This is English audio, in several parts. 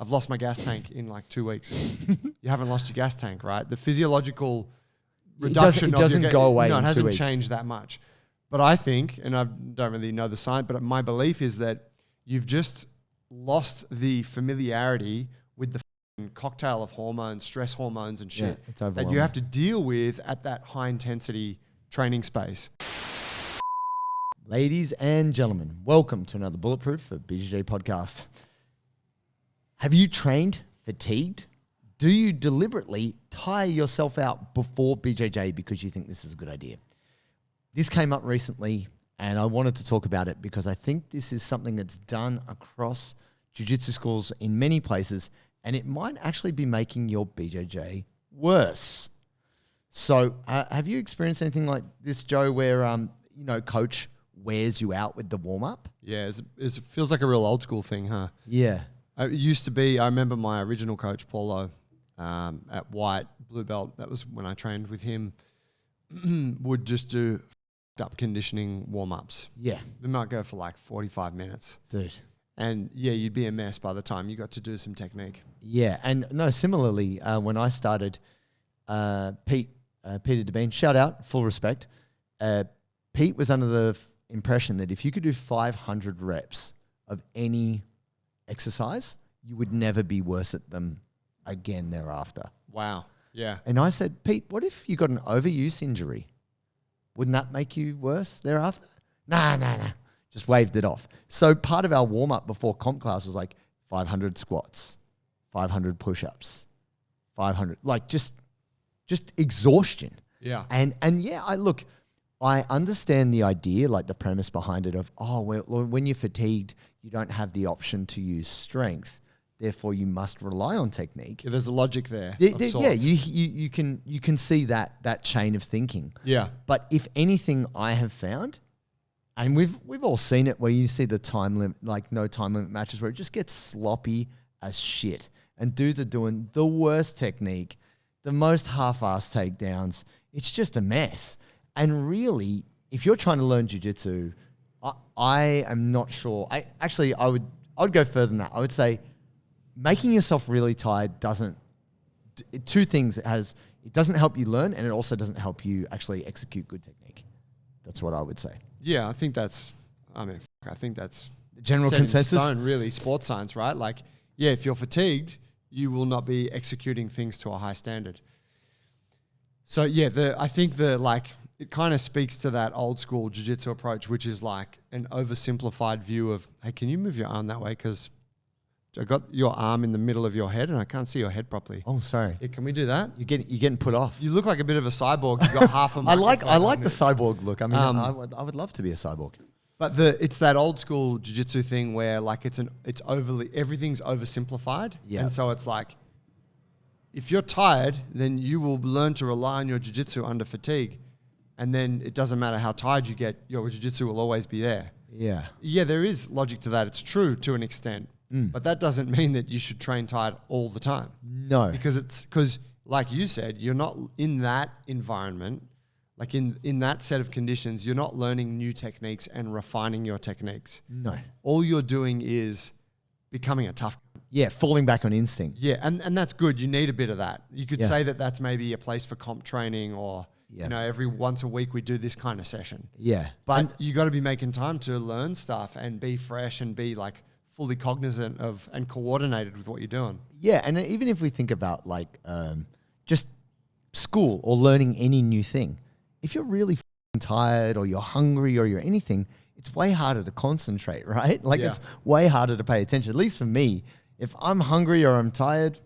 I've lost my gas tank in like 2 weeks. You haven't lost your gas tank, right? The physiological reduction it doesn't go away. No, it in 2 hasn't weeks. changed that much. But I think, and I don't really know the science, but my belief is that you've just lost the familiarity with the cocktail of hormones, stress hormones and shit It's that overwhelming. you have to deal with at that high intensity training space. Ladies and gentlemen, welcome to another Bulletproof for BJJ podcast. Have you trained fatigued? Do you deliberately tire yourself out before BJJ because you think this is a good idea? This came up recently and I wanted to talk about it because I think this is something that's done across jiu-jitsu schools in many places and it might actually be making your BJJ worse. So have you experienced anything like this, Joe, where, coach wears you out with the warm-up? Yeah, it feels like a real old school thing, huh? Yeah. It used to be, I remember my original coach, Paulo, at White, Blue Belt, that was when I trained with him, would just do up conditioning warm-ups. Yeah. We might go for like 45 minutes. Dude. And yeah, you'd be a mess by the time you got to do some technique. Yeah. And no, similarly, when I started, Peter DeBean, shout out, full respect. Pete was under the impression that if you could do 500 reps of any exercise, you would never be worse at them again thereafter. Wow. Yeah. And I said, Pete, what if you got an overuse injury? Wouldn't that make you worse thereafter? Nah. Just waved it off. So part of our warm-up before comp class was like 500 squats, 500 push-ups, 500, like just exhaustion. Yeah. And yeah, I understand the idea, like the premise behind it of, when you're fatigued, you don't have the option to use strength. Therefore, you must rely on technique. Yeah, there's a logic there. Yeah, you can see that chain of thinking. Yeah. But if anything, I have found, and we've all seen it, where you see the time limit, like no time limit matches, where it just gets sloppy as shit, and dudes are doing the worst technique, the most half-assed takedowns. It's just a mess. And really, if you're trying to learn jiu-jitsu, I am not sure. I would go further than that. I would say making yourself really tired doesn't. Two things: it doesn't help you learn, and it also doesn't help you actually execute good technique. That's what I would say. Yeah, I think that's The general set in consensus. stone, really, sports science, right? Like, yeah, if you're fatigued, you will not be executing things to a high standard. So yeah, I think it kind of speaks to that old school jiu-jitsu approach, which is like an oversimplified view of, hey, can you move your arm that way? Because I got your arm in the middle of your head and I can't see your head properly. Oh, sorry. Yeah, can we do that? You're getting put off. You look like a bit of a cyborg. You got half a I like the cyborg. cyborg look. I mean, I would love to be a cyborg. But it's that old school jiu-jitsu thing where like everything's oversimplified. Yeah. And so it's like, if you're tired, then you will learn to rely on your jiu-jitsu under fatigue. And then it doesn't matter how tired you get, your jiu-jitsu will always be there. Yeah. Yeah, there is logic to that. It's true to an extent. But that doesn't mean that you should train tired all the time. No. Because like you said, you're not in that environment, like in that set of conditions, you're not learning new techniques and refining your techniques. No. All you're doing is becoming a tough. Yeah, falling back on instinct. Yeah, and that's good. You need a bit of that. You could Yeah. say that that's maybe a place for comp training or, Yeah. every once a week we do this kind of session. Yeah. But you got to be making time to learn stuff and be fresh and be like fully cognizant of and coordinated with what you're doing. Yeah, and even if we think about like just school or learning any new thing, if you're really tired or you're hungry or you're anything, it's way harder to concentrate, right? Like it's way harder to pay attention. At least for me, if I'm hungry or I'm tired,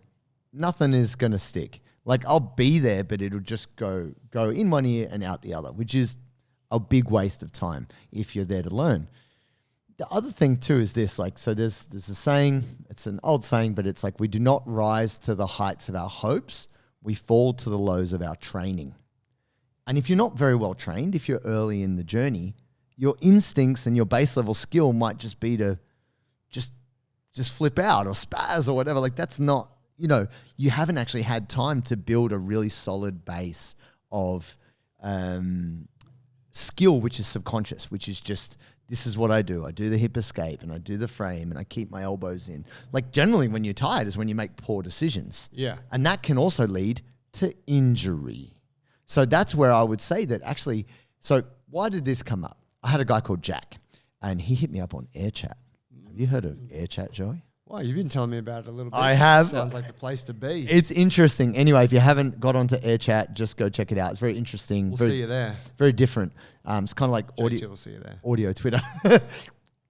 nothing is going to stick. Like I'll be there, but it'll just go in one ear and out the other, which is a big waste of time if you're there to learn. The other thing too is this, like, so there's a saying, it's an old saying, but it's like, we do not rise to the heights of our hopes, we fall to the lows of our training. And if you're not very well trained, if you're early in the journey, your instincts and your base level skill might just be to just flip out or spaz or whatever. Like that's not, you haven't actually had time to build a really solid base of skill, which is subconscious, which is just this is what I do. I do the hip escape and I do the frame and I keep my elbows in. Like generally when you're tired is when you make poor decisions. Yeah. And that can also lead to injury. So that's where I would say that actually, so why did this come up? I had a guy called Jack and he hit me up on AirChat. Have you heard of AirChat, Joey? Well, you've been telling me about it a little bit. I have. Sounds like the place to be. It's interesting. Anyway, if you haven't got onto AirChat, just go check it out. It's very interesting. We'll see you there. Very different. It's kind of like JT will see you there. audio Twitter.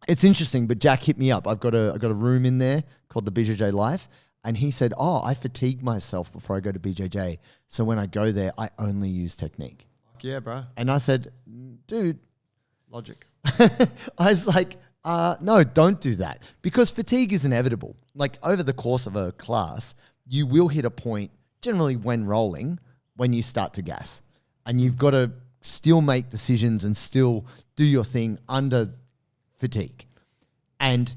It's interesting, but Jack hit me up. I've got a room in there called the BJJ Life, and he said, I fatigue myself before I go to BJJ. So when I go there, I only use technique. Yeah, bro. And I said, dude. Logic. I was like, no, don't do that because fatigue is inevitable. Like over the course of a class, you will hit a point generally when rolling, when you start to gas and you've got to still make decisions and still do your thing under fatigue. And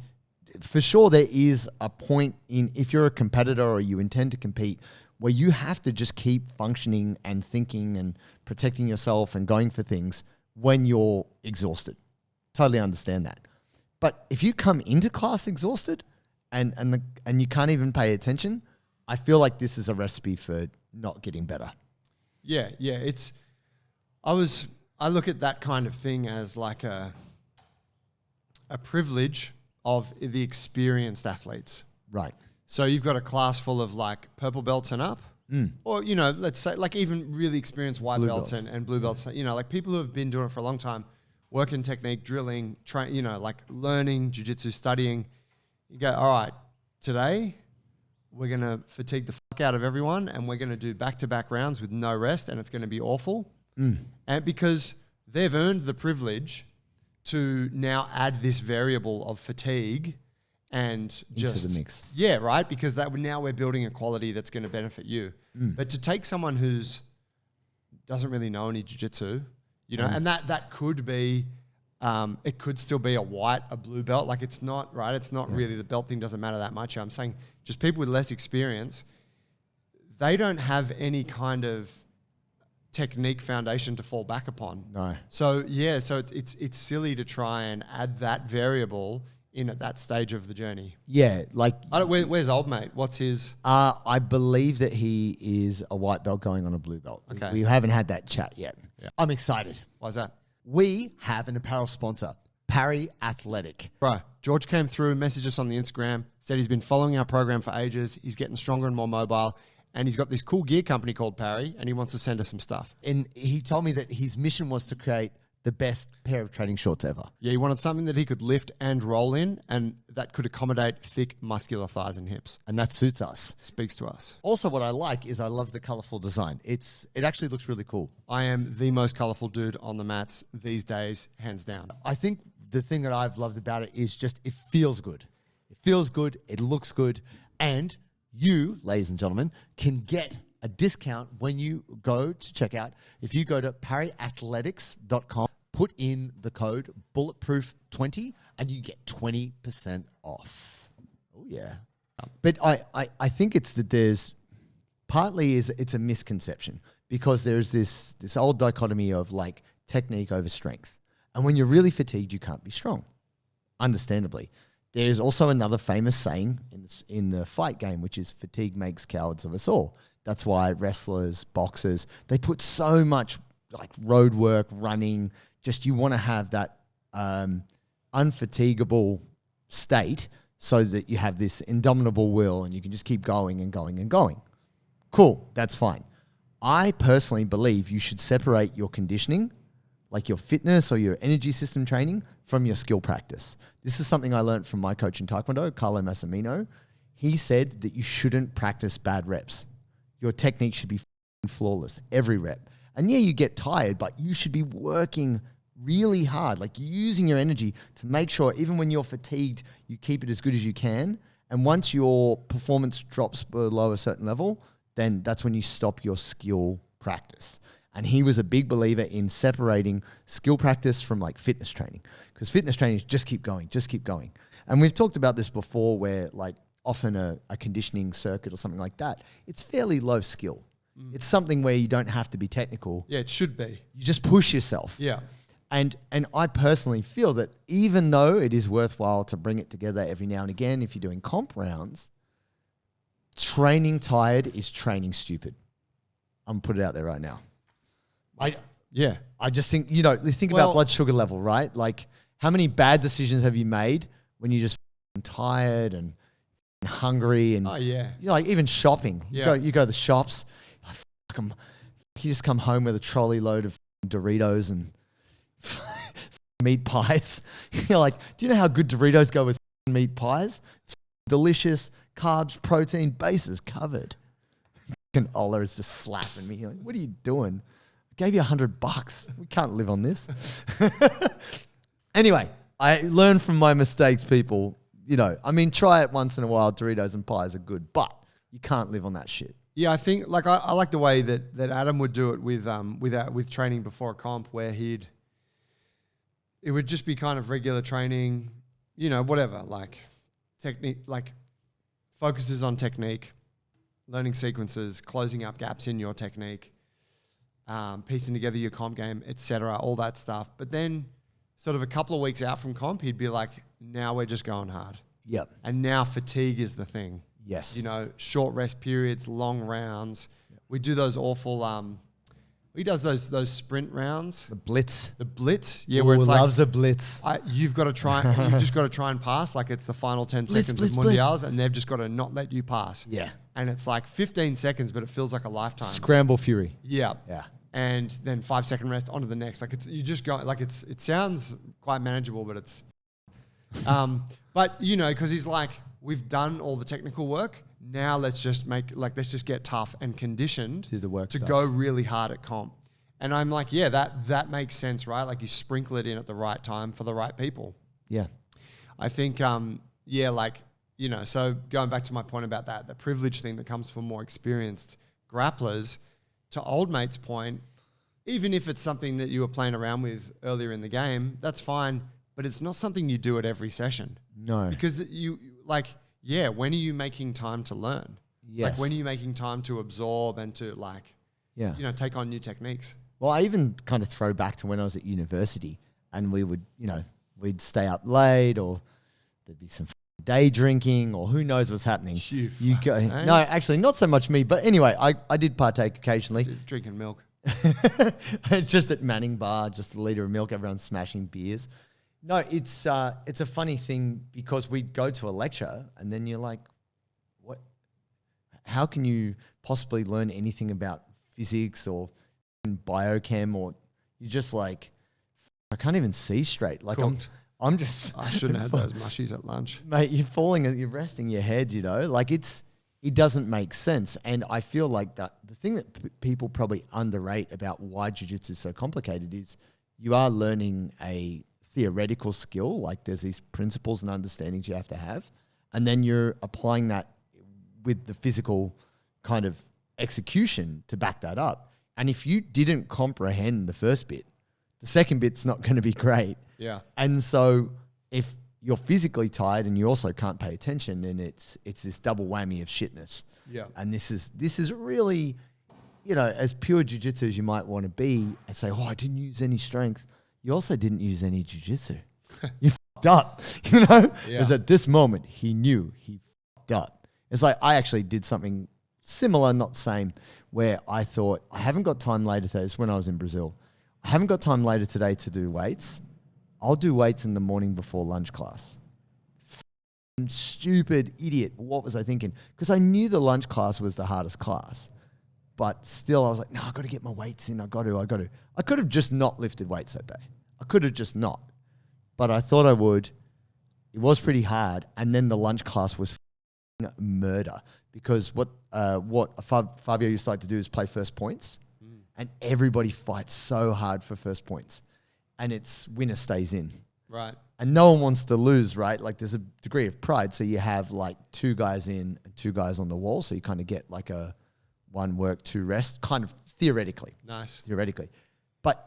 for sure, there is a point in if you're a competitor or you intend to compete where you have to just keep functioning and thinking and protecting yourself and going for things when you're exhausted. Totally understand that. But if you come into class exhausted and you can't even pay attention, I feel like this is a recipe for not getting better. Yeah. I look at that kind of thing as like a privilege of the experienced athletes. Right. So you've got a class full of like purple belts and up, or, let's say like even really experienced white belts and blue belts, like people who have been doing it for a long time, working technique, drilling, like learning jiu-jitsu, studying. You go, all right, today we're going to fatigue the fuck out of everyone and we're going to do back-to-back rounds with no rest and it's going to be awful. And because they've earned the privilege to now add this variable of fatigue and just into the mix. Yeah, right? Because now we're building a quality that's going to benefit you. But to take someone who's doesn't really know any jiu-jitsu, and that could be, it could still be a white, a blue belt. Like it's not, right? It's not really, the belt thing doesn't matter that much. I'm saying just people with less experience, they don't have any kind of technique foundation to fall back upon. No. So it's silly to try and add that variable in at that stage of the journey. Yeah, like where's old mate? What's his? I believe that he is a white belt going on a blue belt. Okay. We haven't had that chat yet. Yeah. I'm excited. Why's that? We have an apparel sponsor, Parry Athletic. Bro, George came through, messaged us on the Instagram, said he's been following our program for ages. He's getting stronger and more mobile. And he's got this cool gear company called Parry, and he wants to send us some stuff. And he told me that his mission was to create the best pair of training shorts ever. Yeah, he wanted something that he could lift and roll in, and that could accommodate thick, muscular thighs and hips. And that suits us. Speaks to us. Also, what I like is I love the colorful design. It actually looks really cool. I am the most colorful dude on the mats these days, hands down. I think the thing that I've loved about it is just it feels good. It feels good. It looks good. And you, ladies and gentlemen, can get a discount when you go to checkout. If you go to parryathletics.com, put in the code bulletproof20 and you get 20% off. Oh, yeah. But I think it's that there's partly it's a misconception because there's this old dichotomy of like technique over strength. And when you're really fatigued, you can't be strong, understandably. There's also another famous saying in the fight game, which is fatigue makes cowards of us all. That's why wrestlers, boxers, they put so much like road work, running, just you want to have that unfatigable state so that you have this indomitable will and you can just keep going and going and going. Cool, that's fine. I personally believe you should separate your conditioning, like your fitness or your energy system training, from your skill practice. This is something I learned from my coach in Taekwondo, Carlo Massimino. He said that you shouldn't practice bad reps. Your technique should be flawless every rep. And yeah, you get tired, but you should be working really hard, like using your energy to make sure even when you're fatigued, you keep it as good as you can. And once your performance drops below a certain level, then that's when you stop your skill practice. And he was a big believer in separating skill practice from like fitness training, because fitness training is just keep going, just keep going. And we've talked about this before where like often a conditioning circuit or something like that, it's fairly low skill. It's something where you don't have to be technical. Yeah, it should be. You just push yourself. Yeah. And I personally feel that even though it is worthwhile to bring it together every now and again, if you're doing comp rounds, training tired is training stupid. I'm gonna put it out there right now. I just think, think about blood sugar level, right? Like, how many bad decisions have you made when you're just tired and hungry and like even shopping. Yeah. You go to the shops, you just come home with a trolley load of Doritos and meat pies. You're like, do you know how good Doritos go with meat pies? It's delicious, carbs, protein, bases covered. And Ola is just slapping me. You're like, what are you doing? I gave you $100. We can't live on this. Anyway, I learned from my mistakes, people. Try it once in a while. Doritos and pies are good, but you can't live on that shit. Yeah, I think I like the way that Adam would do it with training before a comp, where it would just be kind of regular training, whatever, like technique, like focuses on technique, learning sequences, closing up gaps in your technique, piecing together your comp game, etc., all that stuff. But then sort of a couple of weeks out from comp, he'd be like, now we're just going hard. Yep. And now fatigue is the thing. Yes. Short rest periods, long rounds. Yep. We do those awful, he does those sprint rounds. The blitz. Yeah. Where it's loves a blitz. You've got to try, you've just got to try and pass. Like it's the final 10 seconds of Mundials and they've just got to not let you pass. Yeah. And it's like 15 seconds, but it feels like a lifetime. Scramble fury. Yeah. Yeah. And then 5 second rest onto the next. Like you just go, like it sounds quite manageable, but it's, but cause he's like, we've done all the technical work. Now let's just get tough and conditioned do the work to stuff. Go really hard at comp. And I'm like, yeah, that makes sense, right? Like you sprinkle it in at the right time for the right people. Yeah. I think, so going back to my point about the privilege thing that comes from more experienced grapplers, to old mate's point, even if it's something that you were playing around with earlier in the game, that's fine, but it's not something you do at every session. No. Because when are you making time to learn? Yes. Like when are you making time to absorb and to take on new techniques? Well, I even kind of throw back to when I was at university and we would, we'd stay up late or there'd be some day drinking or who knows what's happening. No, actually not so much me, but anyway, I did partake occasionally. Drinking milk. Just at Manning Bar, just a liter of milk, everyone's smashing beers. No, it's a funny thing because we'd go to a lecture and then you're like, what? How can you possibly learn anything about physics or biochem, or you're just like, I can't even see straight. Like I'm just. I shouldn't have had those mushies at lunch, mate. You're resting your head. Like it doesn't make sense. And I feel like that the thing that people probably underrate about why jiu-jitsu is so complicated is you are learning a theoretical skill. Like there's these principles and understandings you have to have, and then you're applying that with the physical kind of execution to back that up. And if you didn't comprehend the first bit, the second bit's not going to be great. Yeah. And so if you're physically tired and you also can't pay attention, then it's this double whammy of shitness. Yeah. And this is really, as pure jiu-jitsu as you might want to be and say, oh, I didn't use any strength. You also didn't use any jiu-jitsu. You fucked up, Yeah. Because at this moment, he knew he fucked up. It's like I actually did something similar, not same, where I thought, I haven't got time later today. This is when I was in Brazil. I haven't got time later today to do weights. I'll do weights in the morning before lunch class. Stupid idiot. What was I thinking? Because I knew the lunch class was the hardest class. But still, I was like, no, I've got to get my weights in. I got to. I could have just not lifted weights that day. I could have just not. But I thought I would. It was pretty hard. And then the lunch class was murder. Because what Fabio used to like to do is play first points. And everybody fights so hard for first points. And it's winner stays in. Right. And no one wants to lose, right? Like there's a degree of pride. So you have like 2 guys in and 2 guys on the wall. So you kind of get like a 1 work, 2 rest, kind of theoretically. Nice. Theoretically. But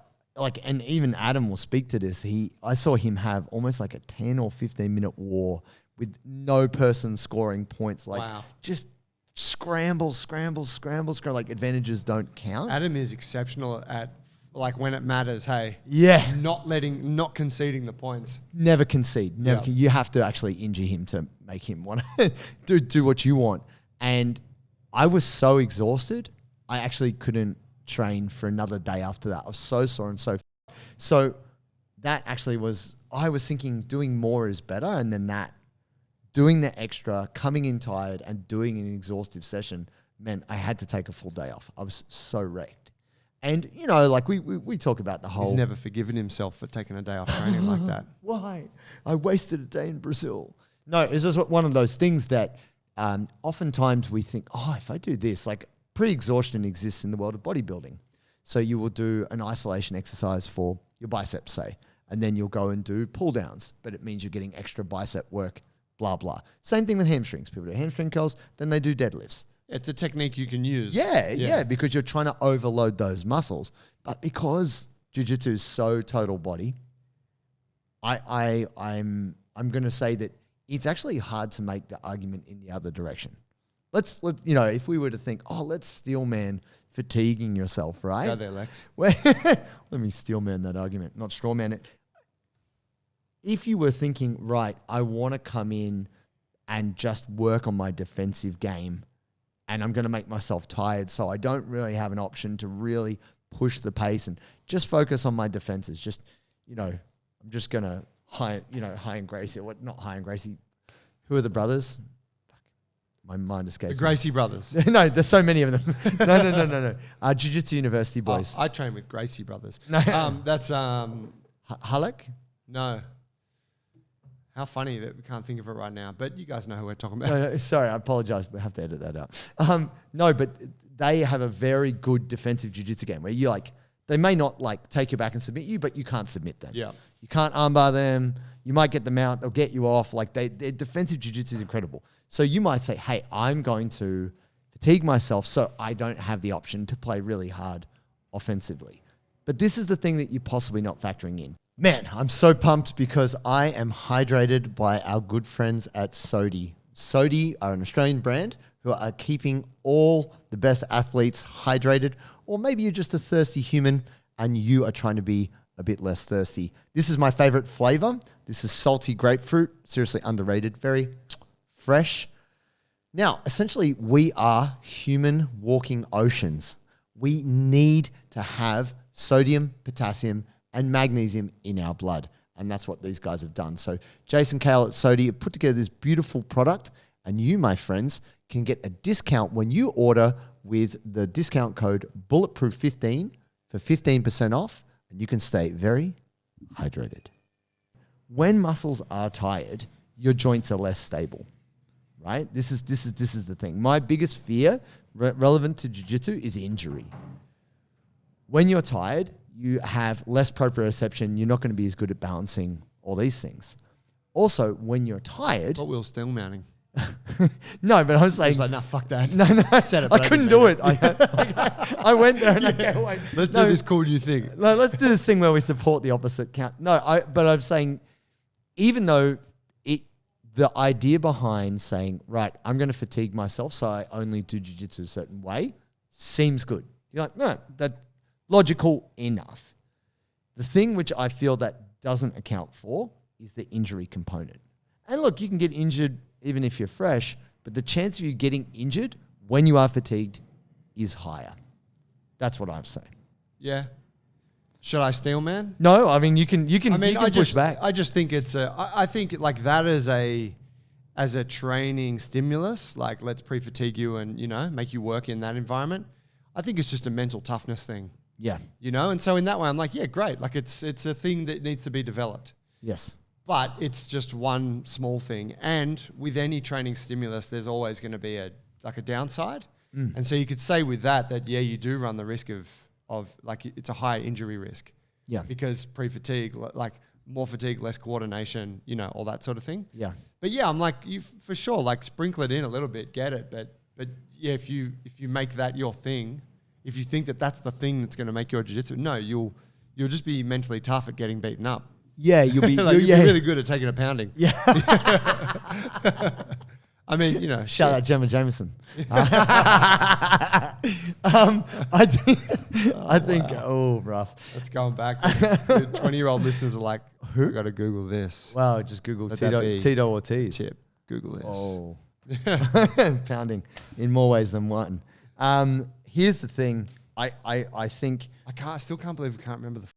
and even Adam will speak to this. I saw him have almost like a 10 or 15 minute war with no person scoring points. Like just scramble. Like advantages don't count. Adam is exceptional at like when it matters, hey. Yeah. Not conceding the points. Never concede. You have to actually injure him to make him want to do what you want. And I was so exhausted, I actually couldn't train for another day after that. I was so sore and so that actually was, I was thinking doing more is better. And then that, doing the extra, coming in tired and doing an exhaustive session meant I had to take a full day off. I was so wrecked. And, you know, like we talk about the whole... He's never forgiven himself for taking a day off training like that. Why? I wasted a day in Brazil. No, it's just one of those things that oftentimes we think, oh, if I do this, like pre-exhaustion exists in the world of bodybuilding. So you will do an isolation exercise for your biceps, say, and then you'll go and do pull downs, but it means you're getting extra bicep work, blah, blah. Same thing with hamstrings. People do hamstring curls, then they do deadlifts. It's a technique you can use. Yeah, because you're trying to overload those muscles. But because jiu-jitsu is so total body, I'm going to say that it's actually hard to make the argument in the other direction. Let's you know, if we were to think, oh, let's steel man fatiguing yourself, right? Go there, Lex. Let me steel man that argument, not straw man it. If you were thinking, right, I want to come in and just work on my defensive game, and I'm going to make myself tired, so I don't really have an option to really push the pace and just focus on my defenses. Just, you know, I'm just going to High and Gracie. Not High and Gracie. Who are the brothers? My mind escapes. The Gracie brothers. No, there's so many of them. No. Jiu-Jitsu University boys. I train with Gracie brothers. No. That's Halak? No. How funny that we can't think of it right now, but you guys know who we're talking about. No, sorry, I apologize. We have to edit that out. No, but they have a very good defensive jiu-jitsu game where you like, they may not like take you back and submit you, but you can't submit them. Yeah. You can't armbar them. You might get them out. They'll get you off. Like their defensive jiu-jitsu is incredible. So you might say, hey, I'm going to fatigue myself so I don't have the option to play really hard offensively. But this is the thing that you're possibly not factoring in. Man, I'm so pumped because I am hydrated by our good friends at Sodi. Sodi are an Australian brand who are keeping all the best athletes hydrated, or maybe you're just a thirsty human and you are trying to be a bit less thirsty. This is my favorite flavor. This is salty grapefruit, seriously underrated, very fresh. Now, essentially, we are human walking oceans. We need to have sodium, potassium, and magnesium in our blood. And that's what these guys have done. So Jason Kale at Sodi have put together this beautiful product, and you, my friends, can get a discount when you order with the discount code Bulletproof15 for 15% off, and you can stay very hydrated. When muscles are tired, your joints are less stable, right? This is the thing. My biggest fear relevant to jiu-jitsu is injury. When you're tired, you have less proprioception. You're not going to be as good at balancing all these things. Also, when you're tired... What Will still mounting? No, but I was saying... like, nah, fuck that. No, I said it, I couldn't do it. I went there and I can't wait. Let's do this cool new thing. No, let's do this thing where we support the opposite count. But I'm saying, even though the idea behind saying, right, I'm going to fatigue myself so I only do jiu-jitsu a certain way seems good. You're like, no, that's logical enough. The thing which I feel that doesn't account for is the injury component. And look, you can get injured even if you're fresh, but the chance of you getting injured when you are fatigued is higher. That's what I'm saying. Yeah. Should I steel man? No, I mean you can push back. I just think it's I think like that as a training stimulus, like let's pre-fatigue you and, you know, make you work in that environment. I think it's just a mental toughness thing. Yeah. You know, and so in that way I'm like, yeah, great. Like it's a thing that needs to be developed. Yes. But it's just one small thing. And with any training stimulus, there's always going to be a downside. And so you could say with that, yeah, you do run the risk of like it's a higher injury risk. Yeah. Because pre-fatigue, like more fatigue, less coordination, you know, all that sort of thing. Yeah. But yeah, I'm like, you for sure, like sprinkle it in a little bit, get it. But yeah, if you make that your thing, if you think that that's the thing that's going to make your jiu-jitsu, no, you'll just be mentally tough at getting beaten up. Yeah, you'll be like you'll be really good at taking a pounding. Yeah. I mean, you know, Shout out Gemma Jameson. I think, oh, rough. That's going back. 20-year-old listeners are like, I got to Google this. Wow, just Google Let that be Tito Ortiz. Tip. Google this. Oh, pounding in more ways than one. Here's the thing. I think I still can't believe I can't remember the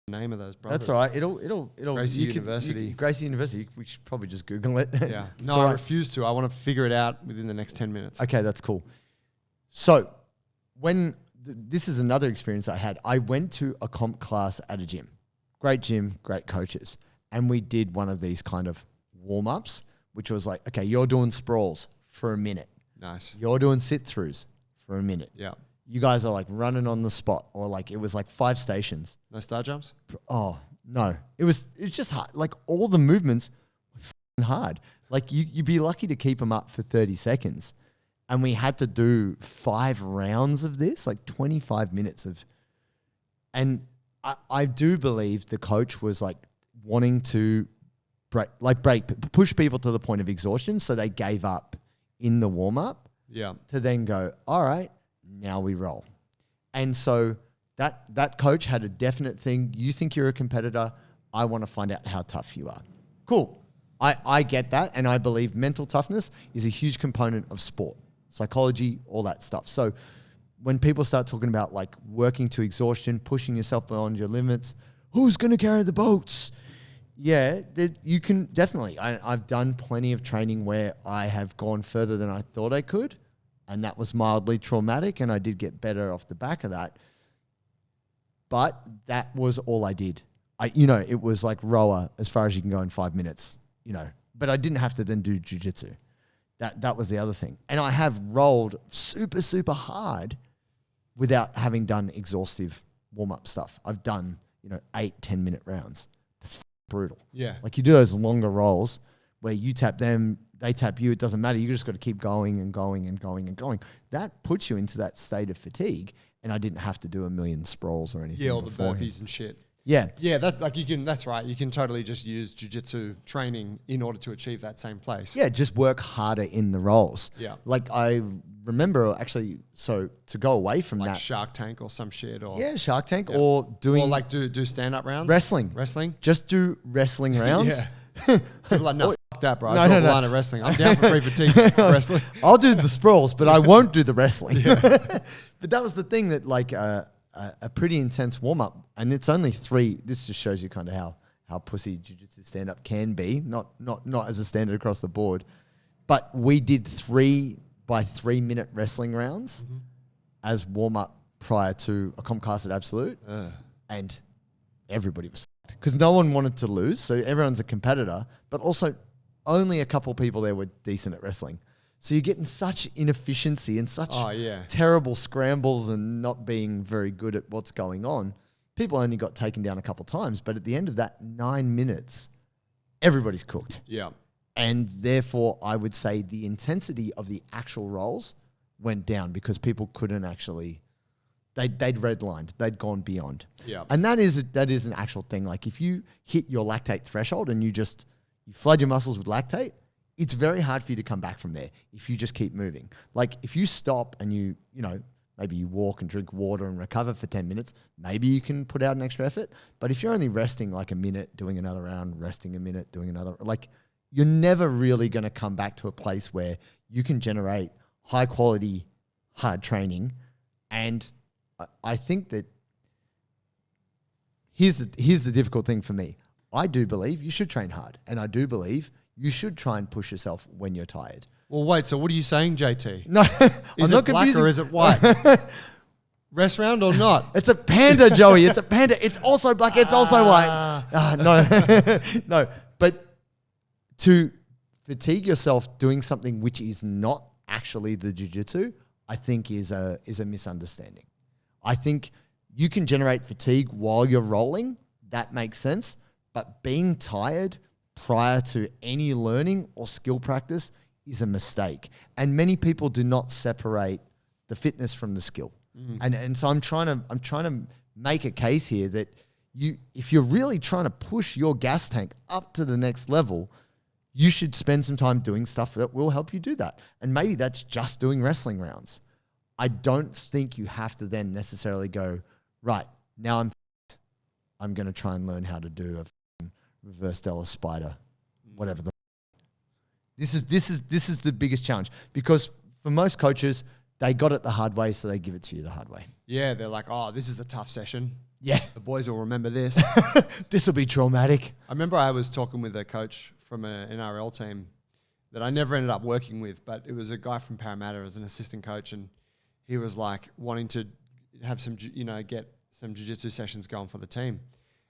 name of those brothers. that's all right. It'll Gracie University. Gracie University. We should probably just Google it. Yeah. No, I refuse to. I want to figure it out within the next 10 minutes. Okay, that's cool. So when this is another experience I had. I went to a comp class at a gym. Great gym, great coaches. And we did one of these kind of warm-ups, which was like, okay, you're doing sprawls for a minute. Nice. You're doing sit-throughs for a minute. Yeah. You guys are like running on the spot, or like it was like 5 stations. No star jumps? Oh, no. It was just hard. Like all the movements were f***ing hard. Like you'd be lucky to keep them up for 30 seconds. And we had to do 5 rounds of this, like 25 minutes of, and I do believe the coach was like wanting to push people to the point of exhaustion. So they gave up in the warm up to then go, all right, now we roll. And so that coach had a definite thing. You think you're a competitor. I want to find out how tough you are. Cool. I get that. And I believe mental toughness is a huge component of sport, psychology, all that stuff. So when people start talking about like working to exhaustion, pushing yourself beyond your limits, who's going to carry the boats? Yeah, you can definitely. I've done plenty of training where I have gone further than I thought I could. And that was mildly traumatic, and I did get better off the back of that. But that was all I did. It was like rower as far as you can go in 5 minutes, But I didn't have to then do jiu-jitsu. That was the other thing. And I have rolled super, super hard without having done exhaustive warm-up stuff. I've done, 8, 10-minute rounds. That's brutal. Yeah. Like you do those longer rolls where you tap them, they tap you, it doesn't matter. You just got to keep going and going and going and going. That puts you into that state of fatigue, and I didn't have to do a million sprawls or anything. Yeah, all the burpees and shit. Yeah. Yeah, that's right. You can totally just use jiu-jitsu training in order to achieve that same place. Yeah, just work harder in the rolls. Yeah. Like I remember actually, so to go away from like that. Shark Tank or some shit. Or yeah, Shark Tank or doing. Or like do stand-up rounds. Wrestling. Just do wrestling rounds. Yeah. People are like, no, fuck that, bro. No, I've got a line of wrestling. I'm down for free fatigue wrestling. I'll do the sprawls, but I won't do the wrestling. But that was the thing that like a pretty intense warm-up, and it's only 3. This just shows you kind of how pussy jiu-jitsu stand-up can be, not as a standard across the board. But we did 3 by 3 minute wrestling rounds as warm-up prior to a comp class at Absolute, and everybody was fucked because no one wanted to lose, so everyone's a competitor, but also only a couple people there were decent at wrestling. So you're getting such inefficiency and such terrible scrambles and not being very good at what's going on. People only got taken down a couple times, but at the end of that 9 minutes, everybody's cooked. Yeah. And therefore, I would say the intensity of the actual rolls went down because people couldn't actually, they'd redlined, they'd gone beyond. Yeah. And that is an actual thing. Like if you hit your lactate threshold and you flood your muscles with lactate, it's very hard for you to come back from there if you just keep moving. Like if you stop and you maybe you walk and drink water and recover for 10 minutes, maybe you can put out an extra effort. But if you're only resting like a minute, doing another round, resting a minute, doing another, like you're never really going to come back to a place where you can generate high quality, hard training. And I think that here's the difficult thing for me. I do believe you should train hard, and I do believe you should try and push yourself when you're tired. Well, wait, so what are you saying, JT? No, is it black or is it white? Rest round or not? It's a panda, Joey. It's a panda. It's also black. It's also white. No, no. But to fatigue yourself doing something which is not actually the jiu-jitsu, I think is a misunderstanding. I think you can generate fatigue while you're rolling. That makes sense. But being tired prior to any learning or skill practice is a mistake. And many people do not separate the fitness from the skill. And so I'm trying to make a case here that if you're really trying to push your gas tank up to the next level, you should spend some time doing stuff that will help you do that. And maybe that's just doing wrestling rounds. I don't think you have to then necessarily go, right, now I'm going to try and learn how to do a reverse Dallas spider, whatever this is the biggest challenge, because for most coaches, they got it the hard way, so they give it to you the hard way. Yeah, they're like, oh, this is a tough session. Yeah. The boys will remember this. This will be traumatic. I remember I was talking with a coach from an NRL team that I never ended up working with, but it was a guy from Parramatta as an assistant coach, and he was like wanting to have some, get some jiu-jitsu sessions going for the team.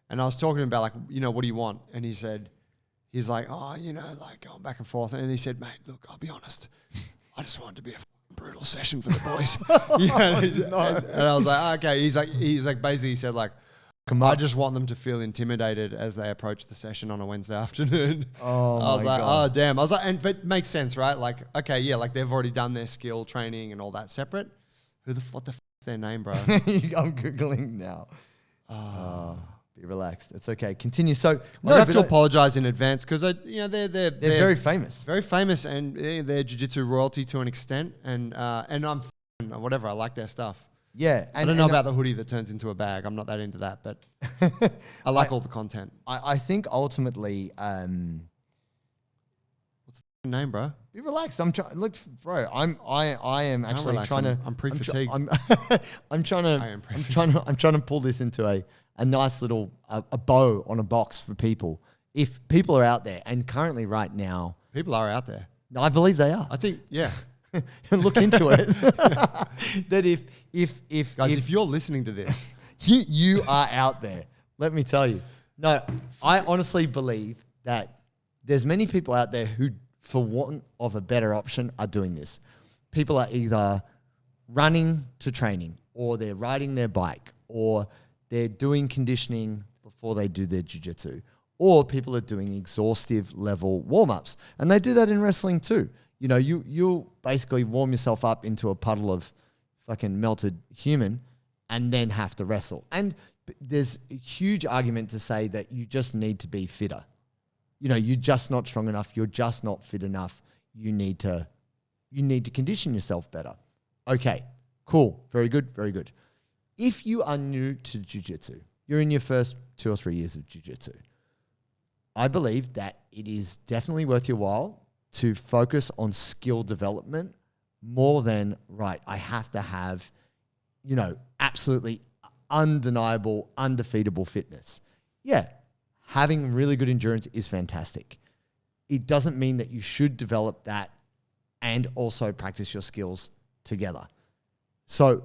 And I was talking about like, what do you want? And he said, he's like, oh, like going back and forth. And he said, mate, look, I'll be honest. I just want it to be a brutal session for the boys. And I was like, okay. He's like, basically he said like, I just want them to feel intimidated as they approach the session on a Wednesday afternoon. Oh, I was like, God. oh, damn. I was like, but it makes sense, right? Like, okay, yeah, like they've already done their skill training and all that separate. What the f is their name, bro? I'm Googling now. Be relaxed. It's okay. Continue. So I have to apologize in advance because they're very famous. Very famous, and they're jiu-jitsu royalty to an extent. And I'm whatever. I like their stuff. Yeah. I don't know about the hoodie that turns into a bag. I'm not that into that, but I like all the content. I think ultimately, What's the name, bro? be relaxed. I'm trying. Look, bro. I am actually trying to. I'm pre-fatigued. I'm trying to pull this into a nice little a bow on a box for people. If people are out there, and currently right now, People are out there. I believe they are. I think, yeah. Look into it. That if Guys, if you're listening to this, you are out there, let me tell you. No, I honestly believe that there's many people out there who, for want of a better option, are doing this. People are either running to training, or they're riding their bike, or they're doing conditioning before they do their jiu-jitsu, or people are doing exhaustive level warm-ups. And they do that in wrestling too. You'll basically warm yourself up into a puddle of fucking melted human and then have to wrestle. And there's a huge argument to say that you just need to be fitter. You're just not strong enough. You're just not fit enough. You need to condition yourself better. Okay, cool. Very good, very good. If you are new to jiu-jitsu, you're in your first 2 or 3 years of jiu-jitsu, I believe that it is definitely worth your while to focus on skill development more than, right, I have to have, absolutely undeniable, undefeatable fitness. Yeah, having really good endurance is fantastic. It doesn't mean that you should develop that and also practice your skills together. So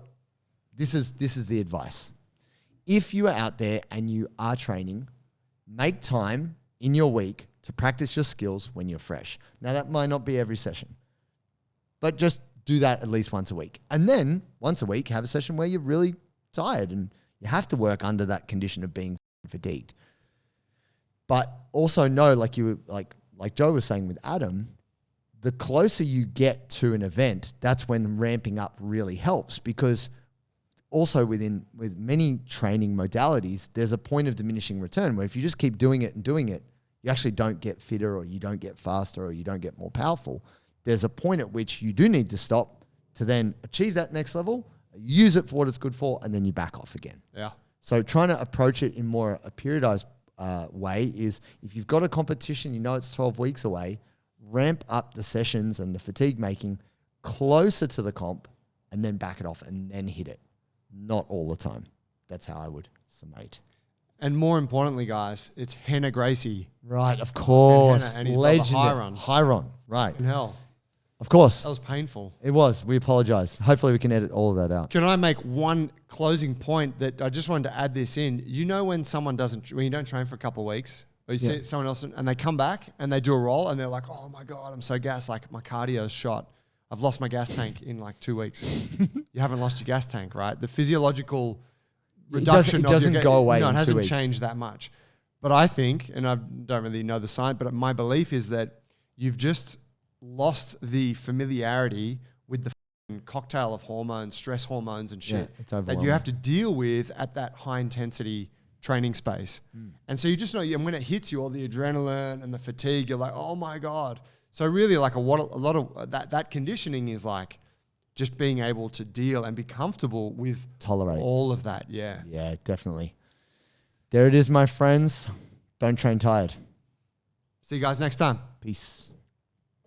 this is the advice. If you are out there and you are training, make time in your week to practice your skills when you're fresh. Now, that might not be every session, but just do that at least once a week. And then once a week, have a session where you're really tired and you have to work under that condition of being fatigued. But also know, like Joe was saying with Adam, the closer you get to an event, that's when ramping up really helps, because also with many training modalities, there's a point of diminishing return where if you just keep doing it and doing it, you actually don't get fitter, or you don't get faster, or you don't get more powerful. There's a point at which you do need to stop to then achieve that next level, use it for what it's good for, and then you back off again. Yeah. So trying to approach it in more a periodized way is, if you've got a competition, it's 12 weeks away, ramp up the sessions and the fatigue making closer to the comp, and then back it off and then hit it. Not all the time. That's how I would summate. And more importantly, guys, it's Henna Gracie. Right, of course. And his Legend. brother Hiron, right. In hell. Of course. That was painful. It was. We apologize. Hopefully we can edit all of that out. Can I make one closing point that I just wanted to add this in? When when you don't train for a couple of weeks, or you see someone else and they come back and they do a roll and they're like, oh my God, I'm so gassed. Like, my cardio's shot. I've lost my gas tank in like 2 weeks. You haven't lost your gas tank, right? The physiological reduction it doesn't go away. No, in it 2 hasn't weeks. changed that much. But I think, and I don't really know the science, but my belief is that you've just lost the familiarity with the cocktail of hormones, stress hormones and shit It's that you overwhelming. have to deal with at that high intensity training space. And so you just know, and when it hits you, all the adrenaline and the fatigue, you're like, oh my God. So really like a lot of that conditioning is like just being able to deal and be comfortable with Tolerate all of that. Yeah. Yeah, definitely. There it is, my friends. Don't train tired. See you guys next time. Peace.